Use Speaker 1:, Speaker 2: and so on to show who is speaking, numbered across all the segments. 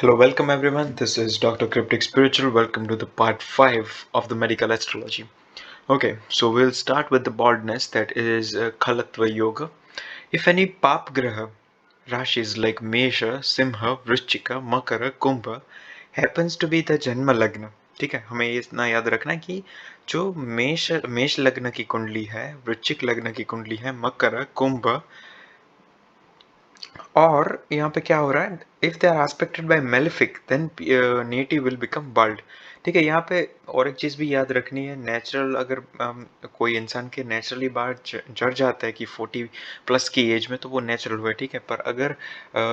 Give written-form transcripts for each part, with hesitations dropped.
Speaker 1: Hello, welcome everyone. This is Dr. Cryptic Spiritual. Welcome to the part 5 of the medical astrology. Okay, so we'll start with the baldness, that is Kalatva Yoga. If any Pap Graha, Rashis like Mesha, Simha, Vrishchika, Makara, Kumbha happens to be the Janma Lagna. ठीक है, हमें इतना याद रखना है कि जो मेष लग्न की कुंडली है, वृश्चिक लग्न की कुंडली है, मकर, कुंभ, और यहाँ पे क्या हो रहा है, if they are aspected by malefic then native will become bald. ठीक है, यहाँ पे और एक चीज़ भी याद रखनी है, नेचुरल अगर कोई इंसान के नेचुरली बाल झड़ जाता है कि 40 प्लस की एज में, तो वो नेचुरल हुआ, ठीक है। पर अगर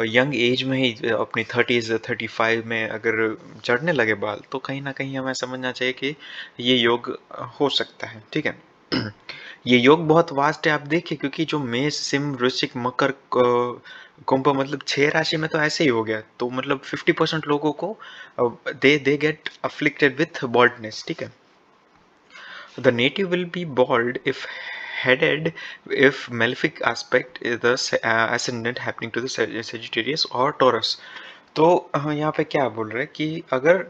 Speaker 1: यंग एज में ही अपनी 30s 35 में अगर झड़ने लगे बाल, तो कहीं ना कहीं हमें समझना चाहिए कि ये योग हो सकता है, ठीक है। ये योग बहुत वास्ट है, आप देखिए, क्योंकि जो मेष, सिंह, वृश्चिक, मकर, कुंभ, मतलब 6 राशि में तो ऐसे ही हो गया, तो मतलब 50% लोगों को they get afflicted with baldness, ठीक है। The native will be bald इफ headed if malefic aspect is the ascendant happening to the Sagittarius और Taurus। तो यहाँ पे क्या बोल रहे हैं कि अगर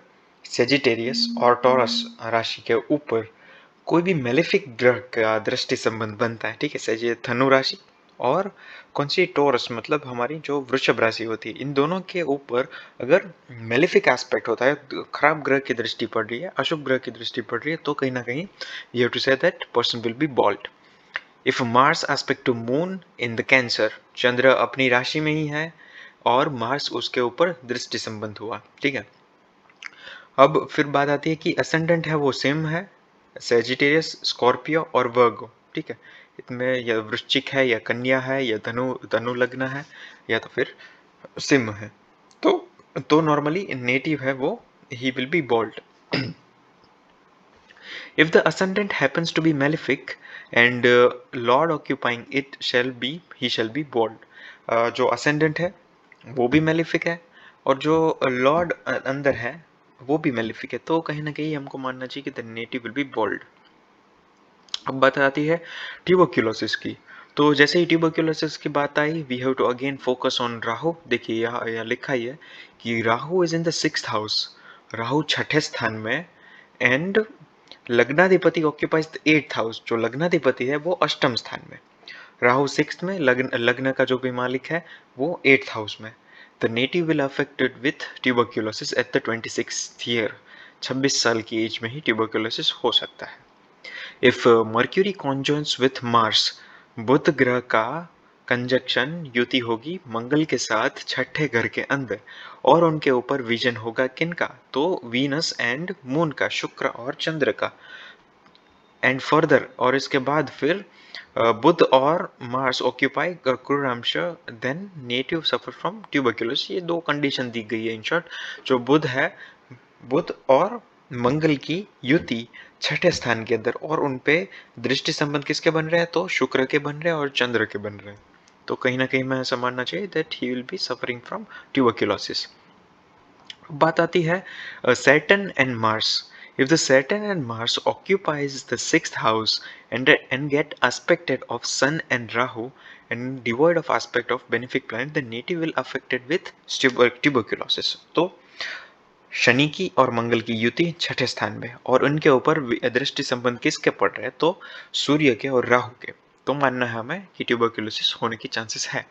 Speaker 1: सेजिटेरियस और टॉरस राशि के ऊपर कोई भी मेलेफिक ग्रह का दृष्टि संबंध बनता है, ठीक है, सही, धनु राशि और कौन सी, टोरस, मतलब हमारी जो वृषभ राशि होती है, इन दोनों के ऊपर अगर मेलेफिक एस्पेक्ट होता है, खराब ग्रह की दृष्टि पड़ रही है, अशुभ ग्रह की दृष्टि पड़ रही है, तो कहीं ना कहीं you have to say that person will be bald. If Mars aspect to moon in the Cancer, चंद्र अपनी राशि में ही है और मार्स उसके ऊपर दृष्टि संबंध हुआ, ठीक है। अब फिर बात आती है कि असेंडेंट है वो सिंह है, सेजिटेरियस, स्कॉर्पियो और वर्गो, ठीक है। इसमें या वृश्चिक है या कन्या है या धनु धनु लग्न है या तो फिर सिंह है। तो नॉर्मली नेटिव है वो, he will be bold. If the ascendant happens to be malefic and lord occupying it shall be, he shall be bold। जो ascendant है वो भी मेलिफिक है और जो लॉर्ड अंदर है वो भी मेलिफिक है, तो कहीं ना कहीं हमको मानना चाहिए कि the native will be bold. अब बात आती है ट्यूबरक्यूलोसिस की। तो जैसे ही ट्यूबरक्यूलोसिस की बात आई, we have to again focus on Rahu. देखिए यहाँ लिखा ही है कि Rahu is in the 6th house, Rahu छठे स्थान में, एंड लग्नाधिपति ऑक्यूपाइज द 8th हाउस, जो लग्नाधिपति है वो अष्टम स्थान में, राहु 6th में, लग्न का जो भी मालिक है वो 8th हाउस में। The native will affected with tuberculosis at the 26th year, 26 साल की एज में ही ट्यूबरक्यूलोसिस हो सकता है। इफ मर्क्यूरी कॉन्जॉइंस विथ मार्स, बुध ग्रह का कंजक्शन, युति होगी मंगल के साथ छठे घर के अंदर, और उनके ऊपर विजन होगा किनका, तो वीनस एंड मून का, शुक्र और चंद्र का। एंड फर्दर, और इसके बाद फिर बुध और मार्स ऑक्यूपाई कुरुरांश, then native suffer from tuberculosis. ये दो कंडीशन दी गई है इन शॉर्ट। जो बुध है, बुध और मंगल की युति छठे स्थान के अंदर, और उनपे दृष्टि संबंध किसके बन रहे हैं, तो शुक्र के बन रहे हैं और चंद्र के बन रहे हैं, तो कहीं ना कहीं मैं समझना चाहिए that he will be suffering from tuberculosis. बात आती है Saturn and Mars। If the Saturn and Mars occupies the 6th house and get aspected of Sun and Rahu and devoid of aspect of benefic planet, the native will affected with tuberculosis। तो शनि की और मंगल की युति छठे स्थान में, और उनके ऊपर दृष्टि संबंध किसके पड़ रहे हैं, तो सूर्य के और राहु के, तो मानना है हमें कि ट्यूबरक्यूलोसिस होने की चांसेस है।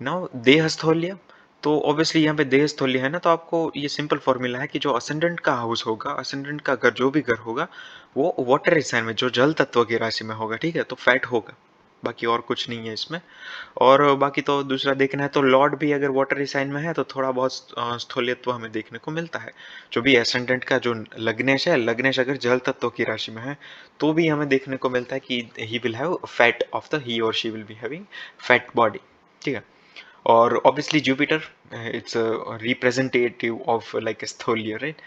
Speaker 1: नाउ देहस्थौल्य, तो ऑब्वियसली यहाँ पे देहस्थौल्य है ना, तो आपको ये सिंपल फॉर्मूला है कि जो असेंडेंट का हाउस होगा, असेंडेंट का घर, जो भी घर होगा, वो वाटर साइन में, जो जल तत्व की राशि में होगा, ठीक है, तो फैट होगा, बाकी और कुछ नहीं है इसमें। और बाकी तो दूसरा देखना है, तो लॉर्ड भी अगर वाटर साइन में है तो थोड़ा बहुत स्थौल्यत्व हमें देखने को मिलता है। जो भी एसेंडेंट का जो लग्नेश है, लग्नेश अगर जल तत्व की राशि में है, तो भी हमें देखने को मिलता है कि he will have fat of the, he और she will be having fat body, ठीक है। और obviously Jupiter, it's a representative of like स्थौल्य, right?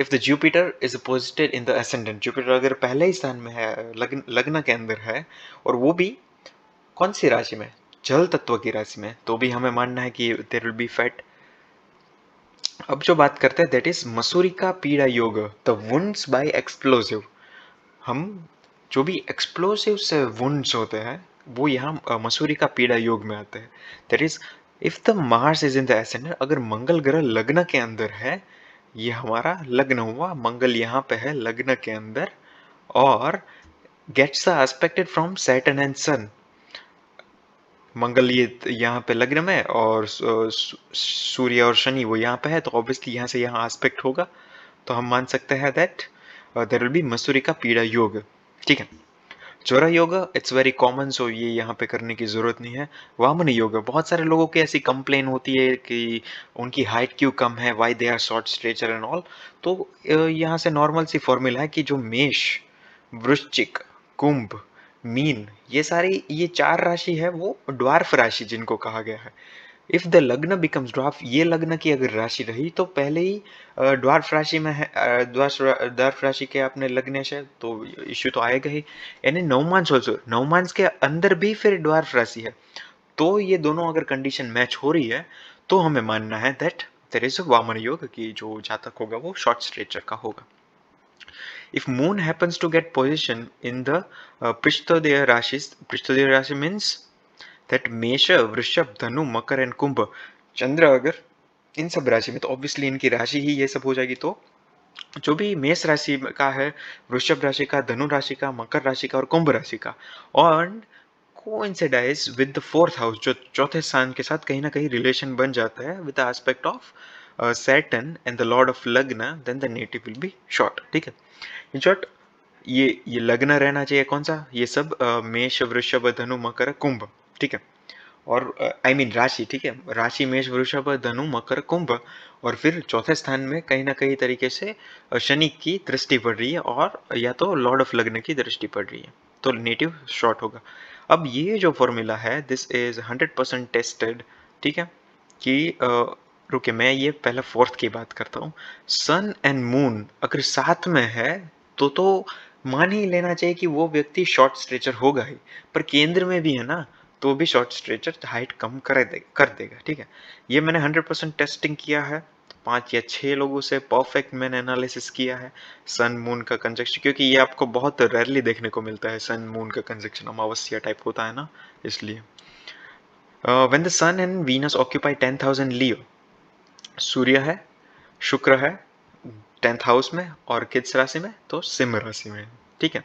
Speaker 1: If the Jupiter is posited in the ascendant, Jupiter अगर पहले ही स्थान में है, लग्न के अंदर है, और वो भी कौन सी राशि में, जल तत्व की राशि में, तो भी हमें मानना है कि देयर विल बी फैट। अब जो बात करते हैं दैट इज मसूरी का पीड़ा योग, द वुंड्स बाय एक्सप्लोसिव। हम जो भी एक्सप्लोसिव से वुंड्स होते हैं वो यहाँ मसूरी का पीड़ा योग में आते हैं। That is if the Mars is in the ascendant, अगर मंगल ग्रह लग्न के अंदर है, ये हमारा लग्न हुआ, मंगल यहाँ पे है लग्न के अंदर, और gets the aspected from Saturn and sun, मंगल ये यहाँ पे लग्न में और सूर्य और शनि वो यहाँ पे है, तो ऑब्वियसली यहाँ से यहाँ एस्पेक्ट होगा, तो हम मान सकते हैं that there will be Mussoorie का पीड़ा योग। ठीक है, चौरा योग इट्स वेरी कॉमन, सो ये यहाँ पे करने की जरूरत नहीं है। वामन योग, बहुत सारे लोगों की ऐसी कंप्लेन होती है कि उनकी हाइट क्यों कम है, why they are short stature and all, तो यहाँ से नॉर्मल सी फॉर्मूला है कि जो मेष, वृश्चिक, कुंभ, मीन, ये सारी ये 4 राशि है वो ड्वार्फ राशि जिनको कहा गया है। इफ द लग्न बिकम्स ड्वार्फ, ये लग्न की अगर राशि रही तो पहले ही ड्वार्फ राशि में है, ड्वार्फ राशि के अपने लग्नेश है तो इश्यू तो आएगा ही। यानी नवमांस ऑल्सो, नवमांस के अंदर भी फिर ड्वार्फ राशि है, तो ये दोनों अगर कंडीशन मैच हो रही है तो हमें मानना है दैट देयर इज अ वामन योग, कि जो जातक होगा वो शॉर्ट स्ट्रेचर का होगा। If moon happens to get position in the Prishtodaya Rashis, Prishtodaya Rashi means that Mesha, Vrishab, Dhanu, Makar and Kumbh, चंद्र अगर इन सब राशि में, तो ऑब्वियसली इनकी राशि ही ये सब हो जाएगी, तो जो भी मेष राशि का है, वृषभ राशि का, धनु राशि का, मकर राशि का और कुंभ राशि का, और कोइंसिडाइज विद द फोर्थ हाउस, जो चौथे स्थान के साथ कहीं ना कहीं रिलेशन बन जाता है with the aspect of Saturn and the Lord of Lagna, then the native will be short। ठीक है, इन शॉर्ट ये लग्न रहना चाहिए कौन सा, ये सब मेष, वृषभ, धनु, मकर, कुंभ। ठीक है, और आई मीन राशि, ठीक है, राशि मेष, वृषभ, धनु, मकर, कुंभ, और फिर चौथे स्थान में कहीं ना कहीं तरीके से शनि की दृष्टि पड़ रही है, और या तो लॉर्ड ऑफ लग्न की दृष्टि पड़ रही है, तो नेटिव शॉर्ट होगा। अब ये जो फॉर्मूला है दिस इज 100% टेस्टेड। ठीक है, कि रुके मैं ये पहला फोर्थ की बात करता हूँ। सन एंड मून अगर साथ में है तो मान ही लेना चाहिए कि वो व्यक्ति शॉर्ट स्ट्रेचर होगा ही, पर केंद्र में भी है ना, तो भी शॉर्ट स्ट्रेचर हाइट कम कर देगा। ठीक है, ये मैंने 100% टेस्टिंग किया है, 5 या 6 लोगों से परफेक्ट मैंने एनालिसिस किया है सन मून का कंजक्शन, क्योंकि ये आपको बहुत रेयरली देखने को मिलता है, सन मून का कंजक्शन अमावस्या टाइप होता है ना, इसलिए। When the sun and Venus occupy 10,000 Leo, सूर्य है, शुक्र है 10th हाउस में और किस राशि में, तो सिंह राशि में। ठीक है,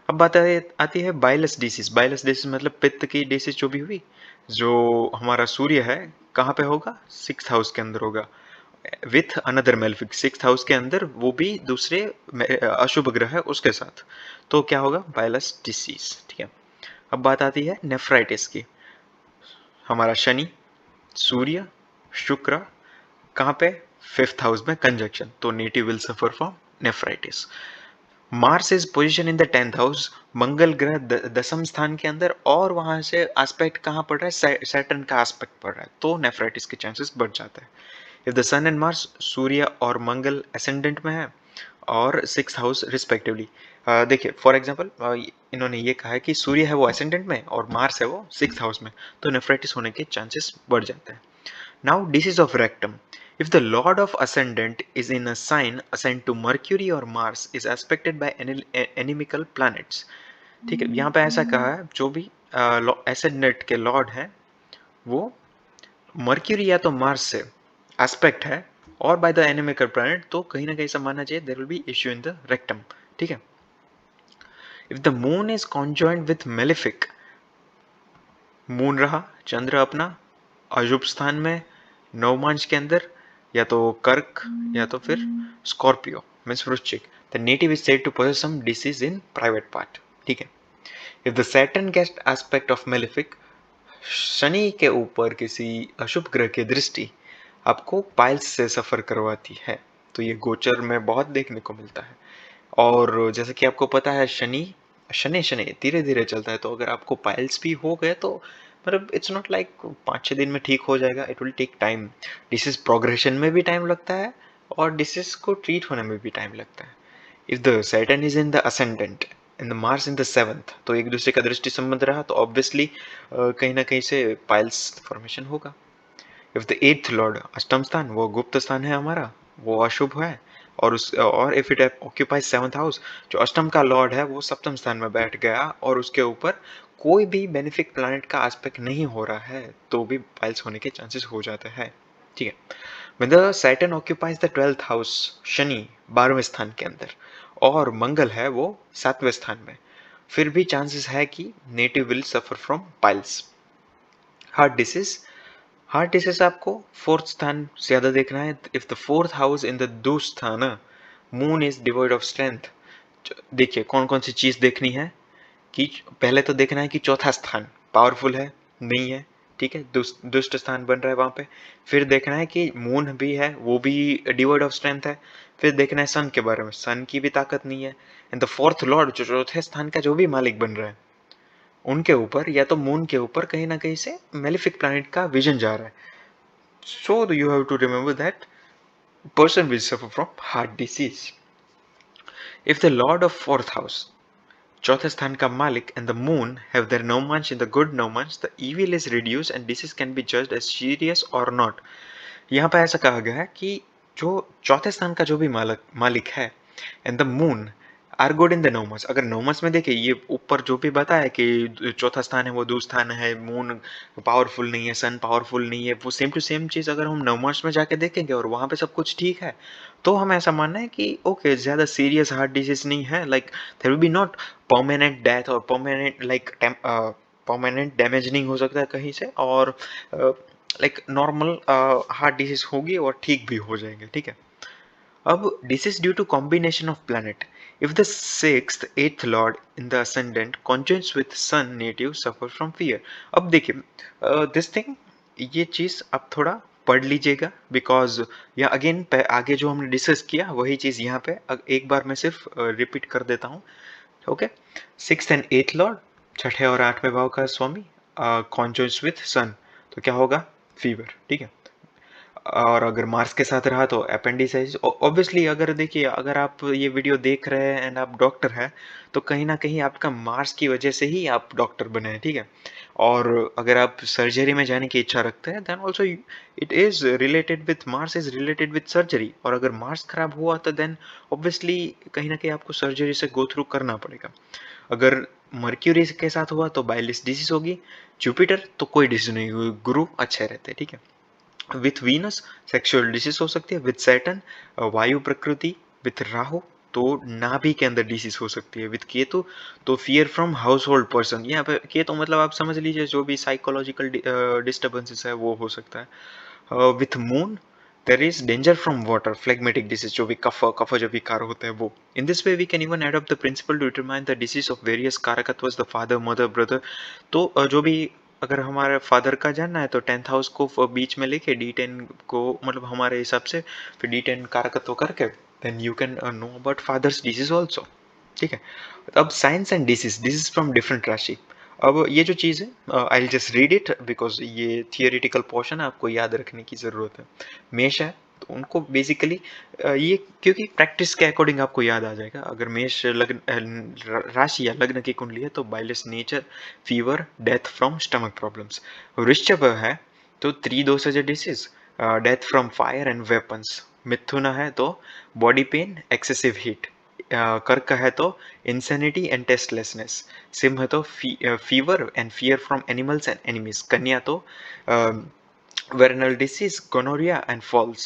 Speaker 1: अब बात आती है बाइलस डिसीज। बाइलस डिसीज मतलब पित्त की डिसीज जो भी हुई, जो हमारा सूर्य है कहाँ पे होगा, 6th हाउस के अंदर होगा, with another malefic 6th house के अंदर, वो भी दूसरे अशुभ ग्रह है उसके साथ, तो क्या होगा, बाइलस डिसीज। ठीक है, अब बात आती है नेफ्राइटिस की। हमारा शनि, सूर्य, शुक्र कहाँ पे, 5th हाउस में कंजक्शन, तो native will suffer from nephritis. Mars is position in the 10th house, मंगल ग्रह दसम स्थान के अंदर, और वहां से एस्पेक्ट कहाँ पड़ रहा है, सैटर्न का एस्पेक्ट पड़ रहा है, तो नेफ्राइटिस के चांसेस बढ़ जाते हैं। If the sun and Mars, सूर्य और मंगल एसेंडेंट में है और 6th हाउस रिस्पेक्टिवली, देखिए फॉर एग्जांपल इन्होंने ये कहा है कि सूर्य है वो एसेंडेंट में और मार्स है वो 6th हाउस में, तो नेफ्राइटिस होने के चांसेस बढ़ जाते हैं। Now disease of rectum. If the lord of ascendant is in a sign assigned to Mercury or Mars is aspected by inimical planets. ठीक है, यहाँ पे ऐसा कहा है जो भी ascendant के लॉर्ड हैं वो मर्क्यूरी या तो मार्स से एस्पेक्ट है और बाय द एनिमिकल प्लैनेट, तो कहीं ना कहीं ऐसा मानना चाहिए there will be issue in the rectum. ठीक है, if the moon is conjoint with malefic, moon रहा चंद्र अपना अशुभ स्थान में नवमांश के अंदर, या तो कर्क या तो फिर स्कॉर्पियो मीन्स वृश्चिक, the native is said to possess some disease in private part. ठीक है, इफ द सैटर्न गेस्ट एस्पेक्ट ऑफ मेलिफिक, शनि के ऊपर किसी अशुभ ग्रह की दृष्टि आपको पाइल्स से सफर करवाती है, तो ये गोचर में बहुत देखने को मिलता है। और जैसे कि आपको पता है शनि शनि शनि धीरे धीरे चलता है, तो अगर आपको पाइल्स भी हो गए तो मतलब इट्स नॉट लाइक 5-6 दिन में ठीक हो जाएगा, it will take time. Disease progression में भी टाइम लगता है और डिसीज को ट्रीट होने में भी टाइम लगता है। If the Saturn is in the ascendant and the Mars in the 7th, तो एक दूसरे का दृष्टि संबंध रहा तो ऑब्वियसली कहीं ना कहीं से पाइल्स फॉर्मेशन होगा। इफ द 8th लॉर्ड, अष्टम स्थान वो गुप्त स्थान है हमारा, वो अशुभ है, और if it occupies 7th house, जो अष्टम का लॉर्ड है वो सप्तम स्थान में बैठ गया और उसके ऊपर कोई भी बेनिफिक प्लैनेट का एस्पेक्ट नहीं हो रहा है तो भी पाइल्स होने के चांसेस हो जाते हैं, ठीक है। When the Saturn occupies the 12th house, Shani 12वें स्थान के अंदर और मंगल है वो 7वें स्थान में, फिर भी चांसेस है कि native will suffer from piles. Heart disease आपको फोर्थ स्थान ज्यादा देखना है। If the fourth house in the दुस्थान, moon is devoid of strength. देखिए कौन कौन सी चीज देखनी है कि पहले तो देखना है कि चौथा स्थान पावरफुल है नहीं है, ठीक है, दुष्ट स्थान बन रहा है वहां पे। फिर देखना है कि मून भी है वो भी डिवॉइड ऑफ स्ट्रेंथ है। फिर देखना है सन के बारे में, सन की भी ताकत नहीं है। एंड द फोर्थ लॉर्ड जो चौथे स्थान का जो भी मालिक बन रहा है उनके ऊपर या तो मून के ऊपर कहीं ना कहीं से मेलिफिक प्लैनेट का विजन जा रहा है। So you have to remember that person will suffer from heart disease. If the lord of fourth house, चौथे स्थान का मालिक and the moon have their nomansh in the good nomansh, the evil is reduced and disease can be judged as serious or not. यहाँ पे ऐसा कहा गया है कि जो चौथे स्थान का जो भी मालिक है and the moon are good in the नोमस। अगर नोमस में देखिए ये ऊपर जो भी बताया कि चौथा स्थान है वो दुस्थान है, मून पावरफुल नहीं है, सन पावरफुल नहीं है, वो सेम टू सेम चीज अगर हम नोमस में जाके देखेंगे और वहां पे सब कुछ ठीक है तो हमें ऐसा मानना है कि ओके ज्यादा सीरियस हार्ट डिजीज नहीं है। Like there will be not permanent death और परमानेंट लाइक परमानेंट डैमेज नहीं हो सकता है कहीं से, और लाइक नॉर्मल हार्ट डिजीज होगी और ठीक भी हो जाएंगे, ठीक है। अब disease due to combination of planet. If the sixth, eighth lord in the ascendant conjoins with sun native suffer from fear. अब देखिए this thing, ये चीज आप थोड़ा पढ़ लीजिएगा बिकॉज या अगेन आगे जो हमने डिस्कस किया वही चीज यहाँ पे एक बार मैं सिर्फ रिपीट कर देता हूँ, ओके। सिक्स्थ एंड एथ लॉर्ड, छठे और आठवें भाव का स्वामी कॉन्जॉइंस विथ सन, तो क्या होगा, फीवर, ठीक है। और अगर मार्स के साथ रहा तो अपेंडिसाइज। ऑब्वियसली अगर देखिए अगर आप ये वीडियो देख रहे हैं एंड आप डॉक्टर हैं तो कहीं ना कहीं आपका मार्स की वजह से ही आप डॉक्टर बने हैं, ठीक है। और अगर आप सर्जरी में जाने की इच्छा रखते हैं then also it is related with Mars, is related with surgery. और अगर मार्स खराब हुआ तो देन ऑब्वियसली कहीं ना कहीं आपको सर्जरी से गो थ्रू करना पड़ेगा। अगर मर्क्यूरी के साथ हुआ तो बाइलिस डिजीज होगी, जुपिटर तो कोई डिजीज नहीं हुई, गुरु अच्छे रहते हैं, ठीक है। विथ वीनस सेक्सुअल डिसीज हो सकती है, विथ सैटर्न वायु प्रकृति, विथ राहु तो नाभि के अंदर डिसीज हो सकती है, विथ केतु तो fear from house hold person. यहाँ पे केतु मतलब आप समझ लीजिए जो भी साइकोलॉजिकल डिस्टर्बेंसेस है वो हो सकता है। With moon there is danger from water, phlegmatic disease जो भी कफ जो विकार होते हैं वो। In this way we can even adopt the principle to determine the disease of various कारकत्वस, द फादर मदर ब्रदर। तो जो भी अगर हमारे फादर का जानना है तो 10th हाउस को बीच में लेके D10 को मतलब हमारे हिसाब से फिर D10 कारकत्व करके then you can know about father's disease also, ठीक है। अब science and disease from different राशि। अब ये जो चीज़ है I will just read it because ये थियोरिटिकल पोर्शन है, आपको याद रखने की ज़रूरत है। मेष है तो उनको बेसिकली ये क्योंकि प्रैक्टिस के अकॉर्डिंग आपको याद आ जाएगा। अगर मेष लग्न राशि या लग्न की कुंडली है तो bilious nature, fever, death from stomach problems. वृश्चिक है तो त्रिदोषज disease, death from fire and weapons. मिथुन है तो बॉडी पेन, एक्सेसिव हीट। कर्क है तो इंसेनिटी एंड टेस्टलेसनेस। सिंह है तो fever and fear from animals and enemies. कन्या तो venereal disease, gonorrhea and falls.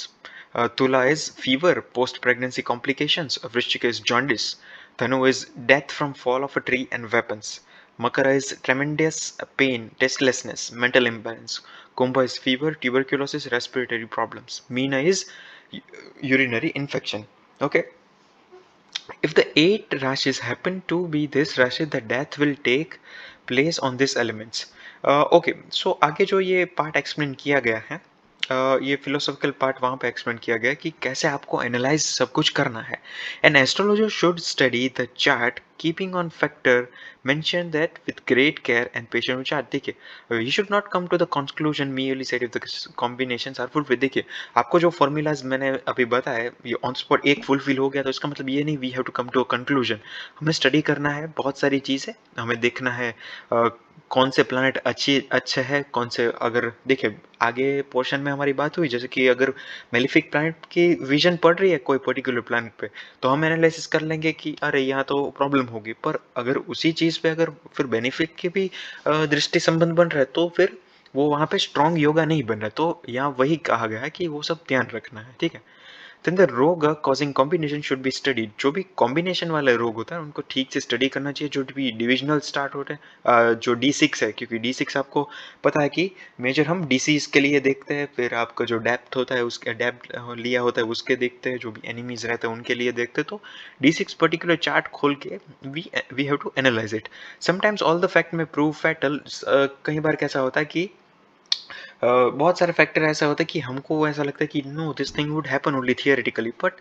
Speaker 1: Tula is fever, post-pregnancy complications. Vrishchika is jaundice. Dhanu is death from fall of a tree and weapons. Makara is tremendous pain, testlessness, mental imbalance. Kumbha is fever, tuberculosis, respiratory problems. Meena is urinary infection. Okay. If the 8 rashis happen to be this rashi, the death will take place on these elements. Okay so आगे जो ये part explain किया गया है ये philosophical part वहाँ पे explain किया गया कि कैसे आपको एनालाइज सब कुछ करना है। An astrologer should study the chart keeping on factor mention that with great care and patience chart. देखिए you should not come to the conclusion merely said if the combinations are fulfilled। देखिए आपको जो formulas मैंने अभी बताया ये on spot एक fulfil हो गया तो इसका मतलब ये नहीं we have to come to a conclusion. हमें स्टडी करना है बहुत सारी चीज़ें, हमें देखना है कौन से प्लानट अच्छे है कौन से। अगर देखिए आगे पोर्शन में हमारी बात हुई जैसे कि अगर मेलिफिक प्लानट की विजन पड़ रही है कोई पर्टिकुलर प्लानट पे तो हम एनालिसिस कर लेंगे कि अरे यहाँ तो प्रॉब्लम होगी, पर अगर उसी चीज़ पे अगर फिर बेनिफिट के भी दृष्टि संबंध बन रहा है तो फिर वो वहाँ पे स्ट्रॉन्ग योगा नहीं बन रहा है। तो यहाँ वही कहा गया है कि वो सब ध्यान रखना है, ठीक है। देन द रोग causing combination should be studied. जो भी कॉम्बिनेशन वाले रोग होता है उनको ठीक से स्टडी करना चाहिए। जो भी डिविजनल स्टार्ट होते हैं, जो D6 है, क्योंकि D6 आपको पता है कि मेजर हम डिसीज के लिए देखते हैं, फिर आपका जो डेप्थ होता है उसके डेप्थ लिया होता है उसके देखते हैं, जो भी एनिमीज रहते हैं उनके लिए देखते हैं। तो D6 पर्टिकुलर चार्ट खोल के we have to analyse it. Sometimes all the fact में प्रूव फैटल। कई बार कैसा होता है कि बहुत सारे फैक्टर ऐसा होता है कि हमको ऐसा लगता है कि no this thing would happen only theoretically, but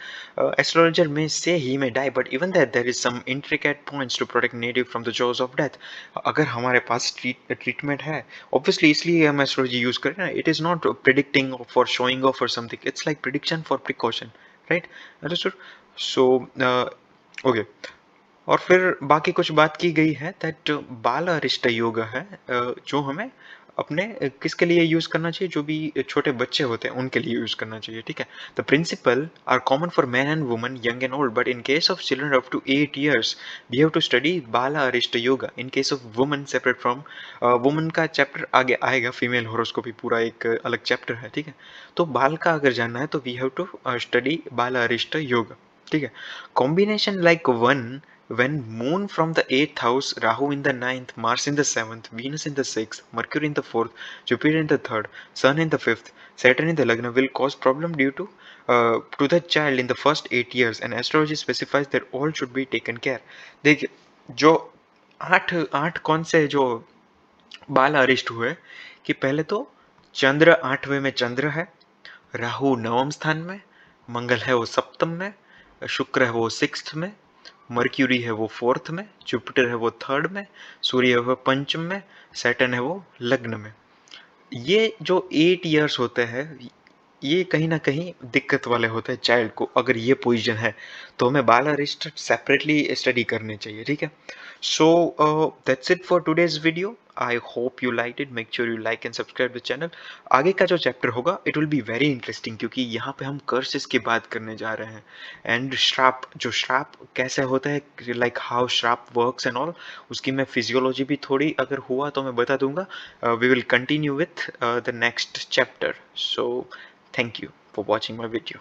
Speaker 1: astrologer में से ही में die, but even that there is some intricate points to protect native from the jaws of death. अगर हमारे पास ट्रीटमेंट है, ऑब्वियसली इसलिए हम एस्ट्रोलॉजी यूज करें ना। It is not predicting for showing off और something, it's like prediction for precaution, right. Understood. So okay. और फिर बाकी कुछ बात की गई है दैट बाल अरिष्ट योग है, जो हमें अपने किसके लिए यूज करना चाहिए, जो भी छोटे बच्चे होते हैं उनके लिए यूज करना चाहिए, ठीक है। The principle are common for man and woman, young and old, but in case of children up to 8 years we have to study बाल अरिष्ट योगा। In case of woman separate from woman का chapter आगे आएगा, female हॉरोस्कोपी पूरा एक अलग chapter है, ठीक है। तो बाल का अगर जानना है तो वी हैव टू स्टडी बाल अरिष्ट योगा, ठीक है। Combination like one when moon from the 8th house, Rahu in the 9th, Mars in the 7th, Venus in the 6th, Mercury in the 4th, Jupiter in the 3rd, Sun in the 5th, Saturn in the Lagna will cause problem due to the child in the first 8 years, and astrology specifies that all should be taken care. देखिए, जो आठ आठ कौन से जो बाल अरिष्ट हुए कि पहले तो चंद्र 8वें में चंद्र है, राहु 9वें स्थान में, मंगल है वो 7th में, शुक्र है वो 6th में, मर्क्यूरी है वो 4th में, जुपिटर है वो 3rd में, सूर्य है वो 5th में, सैटर्न है वो लग्न में। ये जो 8 years होते हैं, ये कहीं ना कहीं दिक्कत वाले होते हैं चाइल्ड को। अगर ये पोजीशन है तो हमें बाल अरिष्ट सेपरेटली स्टडी करने चाहिए, ठीक है। So that's it for today's video. I hope you like it. Make sure you like and subscribe the channel. आगे का जो चैप्टर होगा it will be very interesting, क्योंकि यहाँ पे हम कर्सेस की बात करने जा रहे हैं एंड श्राप, जो श्राप कैसे होता है, लाइक हाउ श्राप वर्क्स एंड ऑल, उसकी मैं फिजियोलॉजी भी थोड़ी अगर हुआ तो मैं बता दूंगा। We will continue with the next chapter. So thank you for watching my video.